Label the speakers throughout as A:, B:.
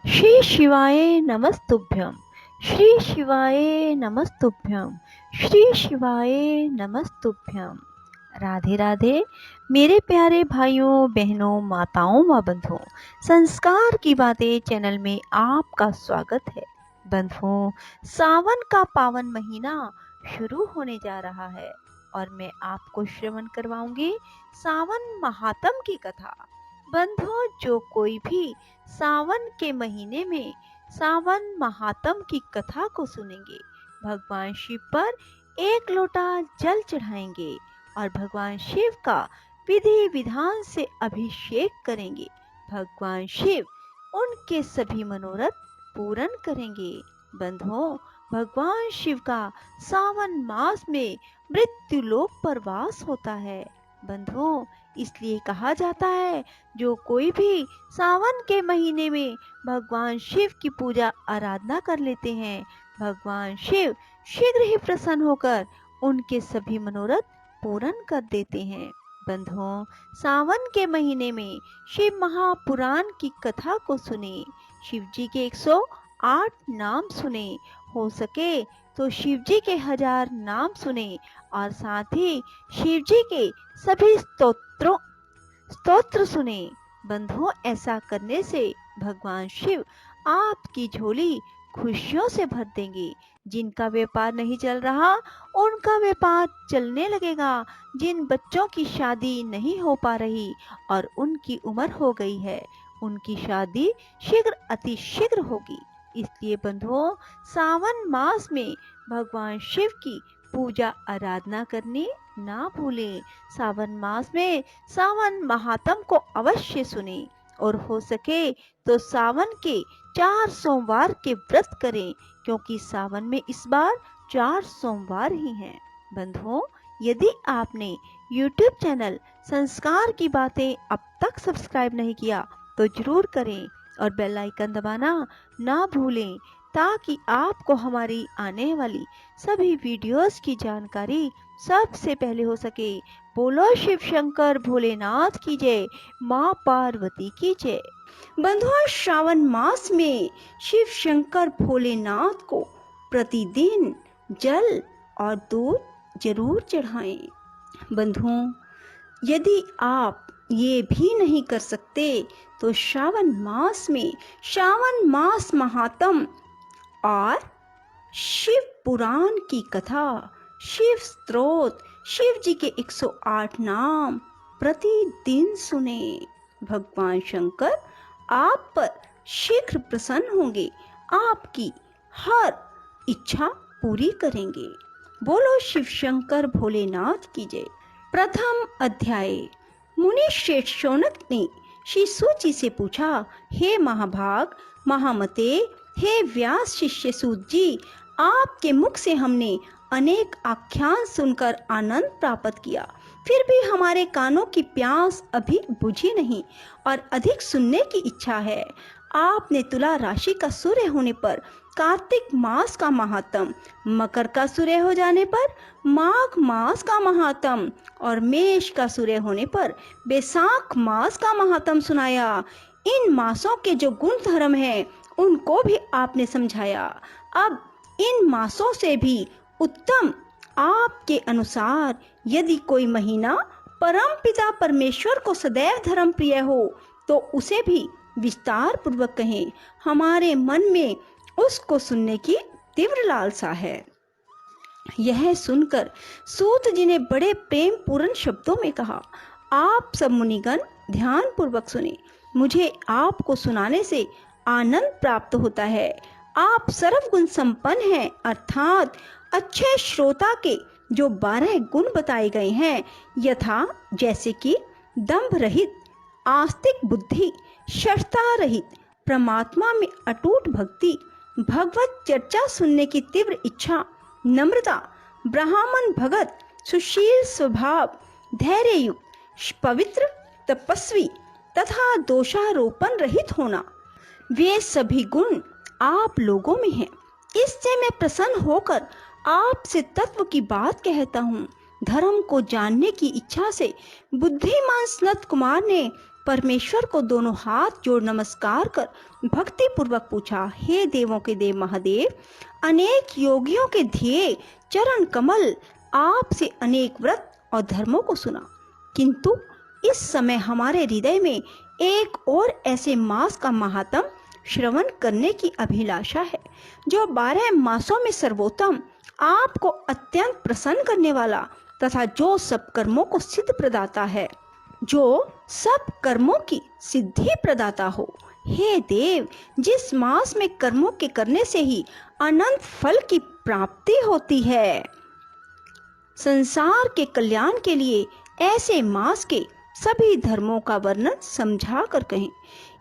A: श्री शिवाय नमस्तुभ्यं। श्री शिवाय नमस्तुभ्यं। श्री शिवाय नमस्तुभ्यं। राधे राधे मेरे प्यारे भाइयों बहनों माताओं व बंधुओं, संस्कार की बातें चैनल में आपका स्वागत है। बंधुओं, सावन का पावन महीना शुरू होने जा रहा है और मैं आपको श्रवण करवाऊंगी सावन महात्म की कथा। बंधुओं, जो कोई भी सावन के महीने में सावन महात्म की कथा को सुनेंगे, भगवान शिव पर एक लोटा जल चढ़ाएंगे और भगवान शिव का विधि विधान से अभिषेक करेंगे। भगवान शिव उनके सभी मनोरथ पूर्ण करेंगे। बंधुओं, भगवान शिव का सावन मास में मृत्यु लोक पर वास होता है। बंधुओं, इसलिए कहा जाता है, जो कोई भी सावन के महीने में भगवान शिव की पूजा आराधना कर लेते हैं, भगवान शिव शीघ्र ही प्रसन्न होकर उनके सभी मनोरथ पूर्ण कर देते हैं। बंधुओं, सावन के महीने में शिव महापुराण की कथा को सुने, शिव जी के 108 नाम सुने, हो सके तो शिव जी के 1000 नाम सुने और साथ ही शिव जी के सभी स्तोत्र सुने। बंधुओं, ऐसा करने से भगवान शिव आपकी झोली खुशियों से भर देंगे। जिनका व्यापार नहीं चल रहा, उनका व्यापार चलने लगेगा। जिन बच्चों की शादी नहीं हो पा रही और उनकी उम्र हो गई है, उनकी शादी शीघ्र अति शीघ्र होगी। इसलिए बंधुओं, सावन मास में भगवान शिव की पूजा आराधना करनी ना भूलें। सावन मास में सावन महात्म को अवश्य सुने और हो सके तो सावन के 4 सोमवार के व्रत करें, क्योंकि सावन में इस बार 4 सोमवार ही हैं। बंधुओं, यदि आपने YouTube चैनल संस्कार की बातें अब तक सब्सक्राइब नहीं किया तो जरूर करें और बेल आइकन दबाना ना भूलें, ताकि आपको हमारी आने वाली सभी वीडियोस की जानकारी सबसे पहले हो सके। बोलो शिव शंकर भोलेनाथ की जय, माँ पार्वती की जय। बंधुओं, श्रावण मास में शिव शंकर भोलेनाथ को प्रतिदिन जल और दूध जरूर चढ़ाएं। बंधुओं, यदि आप ये भी नहीं कर सकते तो श्रावण मास में श्रावण मास महात्म और शिव पुराण की कथा, शिव स्तोत्र, शिव जी के 108 नाम प्रतिदिन सुने। भगवान शंकर आप पर शीघ्र प्रसन्न होंगे, आपकी हर इच्छा पूरी करेंगे। बोलो शिव शंकर भोलेनाथ की जय। प्रथम अध्याय। मुनि श्रेष्ठ शौनक ने श्री सूची से पूछा, हे महाभाग महामते, हे व्यास शिष्य सूत जी, आपके मुख से हमने अनेक आख्यान सुनकर आनंद प्राप्त किया, फिर भी हमारे कानों की प्यास अभी बुझी नहीं और अधिक सुनने की इच्छा है। आपने तुला राशि का सूर्य होने पर कार्तिक मास का महात्म, मकर का सूर्य हो जाने पर माघ मास का महात्म और मेष का सूर्य होने पर बैसाख मास का महात्म सुनाया। इन मासों के जो गुण धर्म हैं, उनको भी आपने समझाया। अब इन मासों से भी उत्तम आपके अनुसार यदि कोई महीना परम पिता परमेश्वर को सदैव धर्म प्रिय हो तो उसे भी विस्तार पूर्वक कहें। हमारे मन में उसको सुनने की तीव्र लालसा है। यह सुनकर सूत जी ने बड़े प्रेम पूर्ण शब्दों में कहा, आप सब मुनिगण ध्यान पूर्वक सुने। मुझे आपको सुनाने से आनंद प्राप्त होता है। आप सर्वगुण संपन्न हैं, अर्थात अच्छे श्रोता के जो 12 गुण बताए गए हैं, यथा जैसे कि दंभ रहित, आस्तिक बुद्धि, शर्ता रहित, परमात्मा में अटूट भक्ति, भगवत चर्चा सुनने की तीव्र इच्छा, नम्रता, ब्राह्मण भगत, सुशील स्वभाव, धैर्य युक्त, पवित्र, तपस्वी तथा दोषारोपण रहित होना, वे सभी गुण आप लोगों में हैं। इससे मैं प्रसन्न होकर आपसे तत्व की बात कहता हूँ। धर्म को जानने की इच्छा से बुद्धिमान सनत कुमार ने परमेश्वर को दोनों हाथ जोड़ नमस्कार कर भक्ति पूर्वक पूछा, हे देवों के देव महादेव, अनेक योगियों के ध्येय चरण कमल आपसे अनेक व्रत और धर्मों को सुना, किंतु इस समय हमारे हृदय में एक और ऐसे मास का महात्म श्रवण करने की अभिलाषा है, जो 12 मासों में सर्वोत्तम, आपको अत्यंत प्रसन्न करने वाला तथा जो सब कर्मों को सिद्ध प्रदाता है, जो सब कर्मों की सिद्धि प्रदाता हो। हे देव, जिस मास में कर्मों के करने से ही अनंत फल की प्राप्ति होती है, संसार के कल्याण के लिए ऐसे मास के सभी धर्मों का वर्णन समझा कर कहें।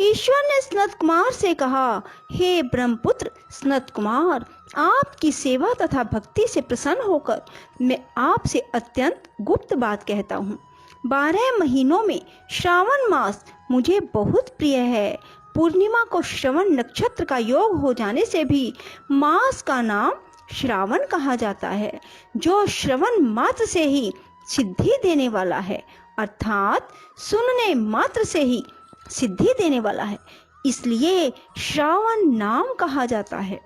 A: ईश्वर ने सनत कुमार से कहा, हे ब्रह्मपुत्र सनत कुमार, आपकी सेवा तथा भक्ति से प्रसन्न होकर मैं आपसे अत्यंत गुप्त बात कहता हूँ। 12 महीनों में श्रावण मास मुझे बहुत प्रिय है। पूर्णिमा को श्रवण नक्षत्र का योग हो जाने से भी मास का नाम श्रावण कहा जाता है, जो श्रवण मात्र से ही सिद्धि देने वाला है, अर्थात सुनने मात्र से ही सिद्धि देने वाला है, इसलिए श्रावण नाम कहा जाता है।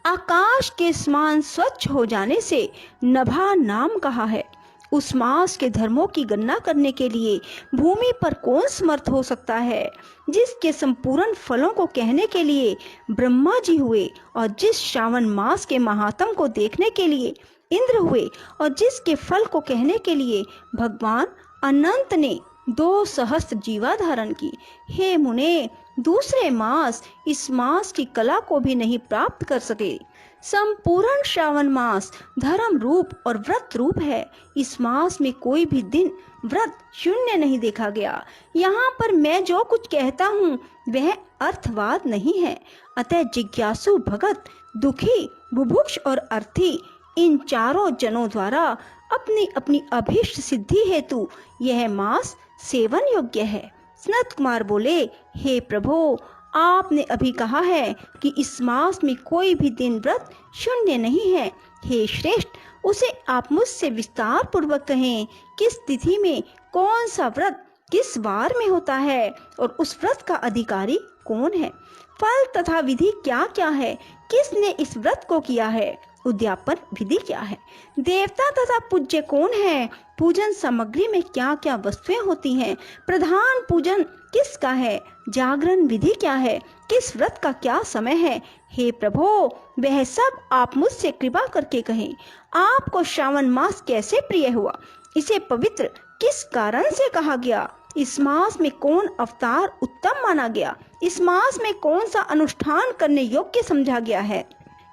A: आकाश के समान स्वच्छ हो जाने से नभा नाम कहा है। उस मास के धर्मों की गणना करने के लिए भूमि पर कौन समर्थ हो सकता है, जिसके संपूर्ण फलों को कहने के लिए ब्रह्मा जी हुए, और जिस श्रावण मास के महात्म को देखने के लिए इंद्र हुए, और जिसके फल को कहने के लिए भगवान अनंत ने 2 सहस्त्र जीवा धारण की। हे मुने, दूसरे मास इस मास की कला को भी नहीं प्राप्त कर सके। संपूर्ण श्रावण मास धर्म रूप और व्रत रूप है। इस मास में कोई भी दिन व्रत शून्य नहीं देखा गया। यहाँ पर मैं जो कुछ कहता हूँ वह अर्थवाद नहीं है, अतः जिज्ञासु भगत, दुखी, बुभुक्ष और अर्थी, इन चारों जनों द्वारा अपनी अपनी अभीष्ट सिद्धि हेतु यह मास सेवन योग्य है। सनत कुमार बोले, हे प्रभु, आपने अभी कहा है कि इस मास में कोई भी दिन व्रत शून्य नहीं है। हे श्रेष्ठ, उसे आप मुझसे विस्तार पूर्वक कहें, किस तिथि में कौन सा व्रत किस वार में होता है, और उस व्रत का अधिकारी कौन है, फल तथा विधि क्या क्या है, किसने इस व्रत को किया है, उद्यापन विधि क्या है, देवता तथा पूज्य कौन है, पूजन सामग्री में क्या क्या वस्तुएं होती हैं, प्रधान पूजन किसका है, जागरण विधि क्या है, किस व्रत का क्या समय है। हे प्रभु, वह सब आप मुझसे कृपा करके कहें। आपको श्रावण मास कैसे प्रिय हुआ, इसे पवित्र किस कारण से कहा गया, इस मास में कौन अवतार उत्तम माना गया, इस मास में कौन सा अनुष्ठान करने योग्य समझा गया है।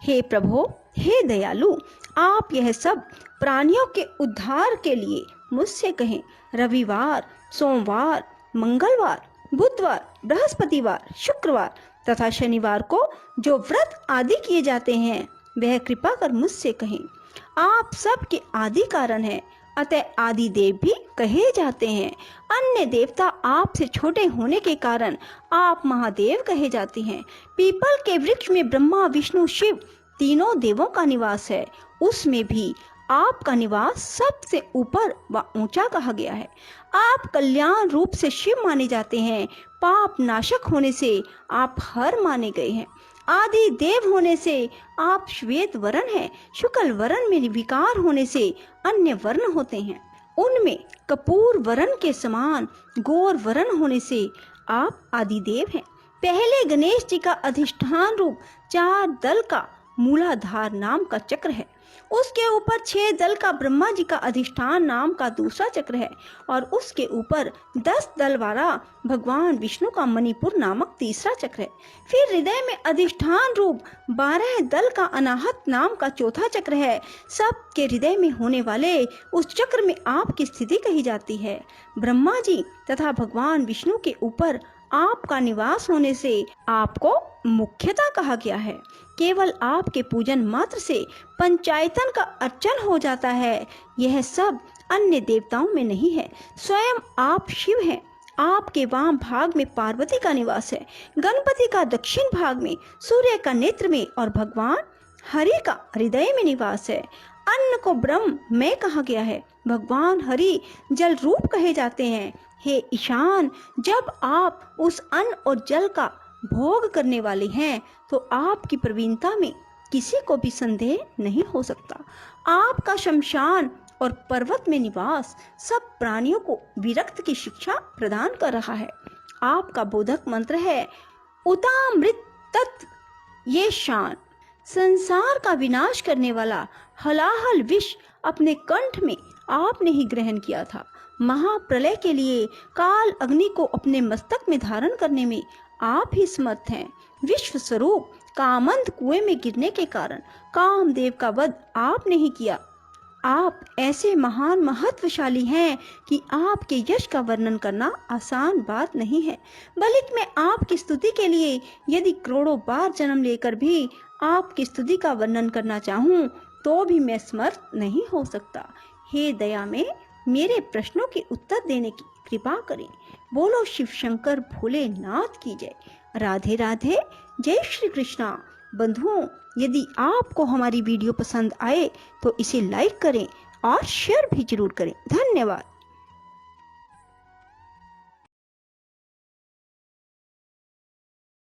A: हे प्रभु, हे दयालु, आप यह सब प्राणियों के उद्धार के लिए मुझसे कहें। रविवार, सोमवार, मंगलवार, बुधवार, बृहस्पतिवार, शुक्रवार तथा शनिवार को जो व्रत आदि किए जाते हैं वह कृपा कर मुझसे कहें। आप सब के आदि कारण हैं, अतः आदि देव भी कहे जाते हैं। अन्य देवता आपसे छोटे होने के कारण आप महादेव कहे जाते हैं। पीपल के वृक्ष में ब्रह्मा, विष्णु, शिव तीनों देवों का निवास है, उसमें भी आपका निवास सबसे ऊपर व ऊंचा कहा गया है। आप कल्याण रूप से शिव माने जाते हैं, पाप नाशक होने से आप हर माने गए हैं। आदि देव होने से आप श्वेत वर्ण हैं, शुक्ल वर्ण में विकार होने से अन्य वर्ण होते हैं, उनमें कपूर वर्ण के समान गौर वर्ण होने से आप आदि देव हैं। पहले गणेश जी का अधिष्ठान रूप 4 दल का मूलाधार नाम का चक्र है, उसके ऊपर 6 दल का ब्रह्मा जी का अधिष्ठान नाम का दूसरा चक्र है, और उसके ऊपर 10 दल वाला भगवान विष्णु का मणिपुर नामक तीसरा चक्र है। फिर हृदय में अधिष्ठान रूप 12 दल का अनाहत नाम का चौथा चक्र है। सबके हृदय में होने वाले उस चक्र में आपकी स्थिति कही जाती है। ब्रह्मा जी तथा भगवान विष्णु के ऊपर आपका निवास होने से आपको मुख्यता कहा गया है। केवल आपके पूजन मात्र से पंचायतन का अर्चन हो जाता है। यह सब अन्य देवताओं में नहीं है। स्वयं आप शिव हैं। आपके वाम भाग में पार्वती का निवास है, गणपति का दक्षिण भाग में, सूर्य का नेत्र में और भगवान हरि का हृदय में निवास है। अन्न को ब्रह्म में कहा गया है। भगवान हरि जल रूप कहे जाते हैं। हे ईशान, जब आप उस अन्न और जल का भोग करने वाले हैं तो आपकी प्रवीणता में किसी को भी संदेह नहीं हो सकता। आपका शमशान और पर्वत में निवास सब प्राणियों को विरक्त की शिक्षा प्रदान कर रहा है। आपका बोधक मंत्र है उतामृत तत्व ये शान। संसार का विनाश करने वाला हलाहल विष अपने कंठ में आपने ही ग्रहण किया था। महाप्रलय के लिए काल अग्नि को अपने मस्तक में धारण करने में आप ही समर्थ हैं। विश्व स्वरूप कामंद कुएं में गिरने के कारण कामदेव का वध आपने ही किया। आप ऐसे महान महत्वशाली हैं कि आपके यश का वर्णन करना आसान बात नहीं है। बल्कि मैं आपकी स्तुति के लिए यदि करोड़ों बार जन्म लेकर भी आपकी स्तुति का वर्णन करना चाहूँ तो भी मैं समर्थ नहीं हो सकता। हे दया में मेरे प्रश्नों के उत्तर देने की कृपा करें। बोलो शिव शंकर भोलेनाथ की जय। राधे राधे। जय श्री कृष्णा। बंधुओं, यदि आपको हमारी वीडियो पसंद आए तो इसे लाइक करें और शेयर भी जरूर करें। धन्यवाद।